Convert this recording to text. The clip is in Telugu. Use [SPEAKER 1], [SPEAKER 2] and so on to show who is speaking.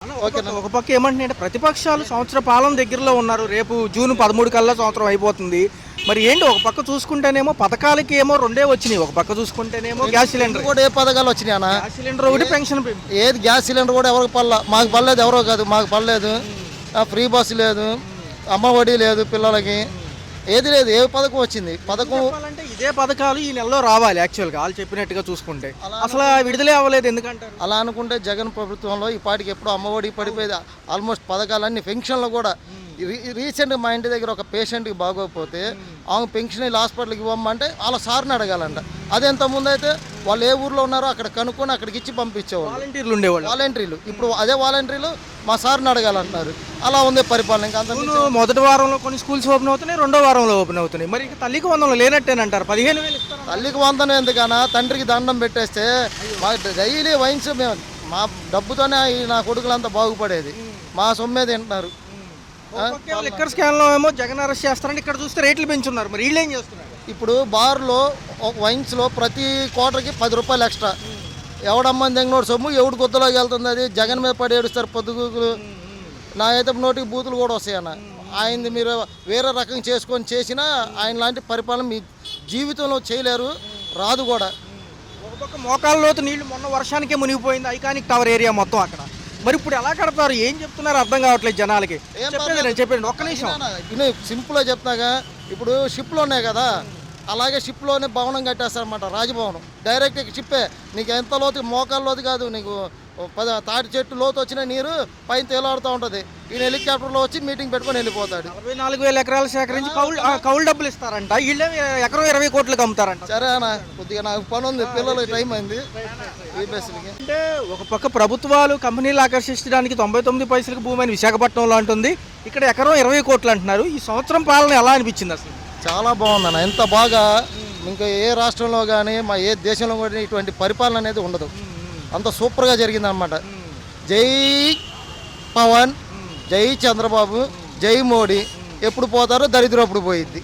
[SPEAKER 1] ఓకేనా.
[SPEAKER 2] ఒక పక్క ఏమంటున్నాయంటే ప్రతిపక్షాలు సంవత్సర పాలన దగ్గరలో ఉన్నారు. రేపు జూన్ 13 కల్లా సంవత్సరం అయిపోతుంది. మరి ఏంటి ఒక పక్క చూసుకుంటేనేమో పథకాలకి ఏమో రెండే వచ్చినాయి. ఒక పక్క చూసుకుంటేనేమో గ్యాస్ సిలిండర్
[SPEAKER 1] కూడా ఏ పథకాలు వచ్చినాయి అన్న?
[SPEAKER 2] గ్యాస్ సిలిండర్ ఒకటి, పెన్షన్
[SPEAKER 1] ఏది గ్యాస్ సిలిండర్ కూడా ఎవరికి పడలా. మాకు పడలేదు, ఎవరో కాదు మాకు పడలేదు. ఫ్రీ బస్సు లేదు, అమ్మ ఒడి లేదు పిల్లలకి, ఏది లేదు. ఏ పథకం వచ్చింది? పథకం
[SPEAKER 2] చెప్పాలంటే ఇదే పథకాలు ఈ నెలలో రావాలి. యాక్చువల్గా వాళ్ళు చెప్పినట్టుగా చూసుకుంటే అసలు విడుదలే అవ్వలేదు ఎందుకంటారు?
[SPEAKER 1] అలా అనుకుంటే జగన్ ప్రభుత్వంలో ఈ పాటికి ఎప్పుడు అమ్మఒడి పడిపోయేది. ఆల్మోస్ట్ పథకాలన్నీ పెన్షన్లు కూడా రీసెంట్గా మా ఇంటి దగ్గర ఒక పేషెంట్కి బాగోకపోతే ఆమె పెన్షన్ వెళ్ళి హాస్పిటల్కి ఇవ్వమంటే వాళ్ళ సార్ని అడగాలంట. అదెంత ముందు అయితే వాళ్ళు ఏ ఊర్లో ఉన్నారో అక్కడ కనుక్కొని అక్కడికి ఇచ్చి పంపించేవాళ్ళు
[SPEAKER 2] వాలంటీర్లు ఉండేవాళ్ళు.
[SPEAKER 1] వాలంటీర్లు. ఇప్పుడు అదే వాలంటీర్లు మా సార్ని అడగాలంటున్నారు. అలా ఉంది పరిపాలన. ఇంకా అంత
[SPEAKER 2] మొదటి వారంలో కొన్ని స్కూల్స్ ఓపెన్ అవుతున్నాయి, రెండో వారంలో ఓపెన్ అవుతున్నాయి. మరి తల్లికి వందలు లేనట్టేనంటారు. 15,000 ఇస్తారు.
[SPEAKER 1] తల్లికి వందనం ఎందుకన్నా? తండ్రికి దండం పెట్టేస్తే మా డైలీ వైన్స్ మేము మా డబ్బుతోనే నా కొడుకులంతా బాగుపడేది. మా సొమ్మే తింటున్నారు.
[SPEAKER 2] లిక్కర్ స్కామ్ లో ఏమో జగన్ అరెస్ట్ చేస్తారని ఇక్కడ చూస్తే రేట్లు పెంచున్నారు. మరి వీళ్ళు ఏం చేస్తున్నారు?
[SPEAKER 1] ఇప్పుడు బార్లో వైన్స్లో ప్రతి క్వార్టర్కి 10 రూపాయలు ఎక్స్ట్రా. ఎవడమ్మని దెంగనోడు సొమ్ము ఎవడు గుద్దలోకి వెళ్తుంది. అది జగన్ మీద పడి ఏడుస్తారు పొద్దుగూకులు. నా అయితే నోటికి బూతులు కూడా వస్తాయన్న. ఆయనది మీరు వేరే రకంగా చేసుకొని చేసినా ఆయన లాంటి పరిపాలన మీ జీవితంలో చేయలేరు, రాదు కూడా.
[SPEAKER 2] ఒక పక్క మోకాళ్ళ లోతు నీళ్లు మొన్న వర్షానికే మునిగిపోయింది ఐకానిక్ టవర్ ఏరియా మొత్తం అక్కడ. మరి ఇప్పుడు ఎలా కడతారు? ఏం చెప్తున్నారు అర్థం కావట్లేదు జనాలకి. చెప్పండి ఒక్క నిమిషం.
[SPEAKER 1] సింపుల్గా చెప్తాగా. ఇప్పుడు షిప్లు ఉన్నాయి కదా, అలాగే షిప్లోనే భవనం కట్టేస్తారనమాట, రాజభవనం. డైరెక్ట్ షిప్పే. నీకు ఎంత లోతు, మోకాళ్ళ లోతు కాదు, నీకు తాటి చెట్టు లోతు వచ్చిన నీరు పైన తేలాడుతూ ఉంటుంది. ఈయన హెలికాప్టర్లో వచ్చి మీటింగ్ పెట్టుకొని వెళ్ళిపోతాడు.
[SPEAKER 2] 44,000 ఎకరాలు సేకరించి కౌలు డబ్బులు ఇస్తారంట. వీళ్ళే ఎకరం 20 కోట్లకు అమ్ముతారంట.
[SPEAKER 1] సరే అన్న, కొద్దిగా నాకు పని ఉంది, పిల్లలకి టైం అయింది.
[SPEAKER 2] అంటే ఒక పక్క ప్రభుత్వాలు కంపెనీలు ఆకర్షించడానికి 99 పైసలకు భూమి అని విశాఖపట్నంలో అంటుంది. ఇక్కడ ఎకరం 20 కోట్లు అంటున్నారు. ఈ సంవత్సరం పాలన ఎలా అనిపించింది అసలు?
[SPEAKER 1] చాలా బాగుందన్న. ఎంత బాగా ఇంకా ఏ రాష్ట్రంలో కానీ మా ఏ దేశంలో కూడా ఇటువంటి పరిపాలన అనేది ఉండదు. అంత సూపర్గా జరిగిందనమాట. జై పవన్, జై చంద్రబాబు, జై మోడీ. ఎప్పుడు పోతారో దరిద్రం అప్పుడు పోయిద్ది.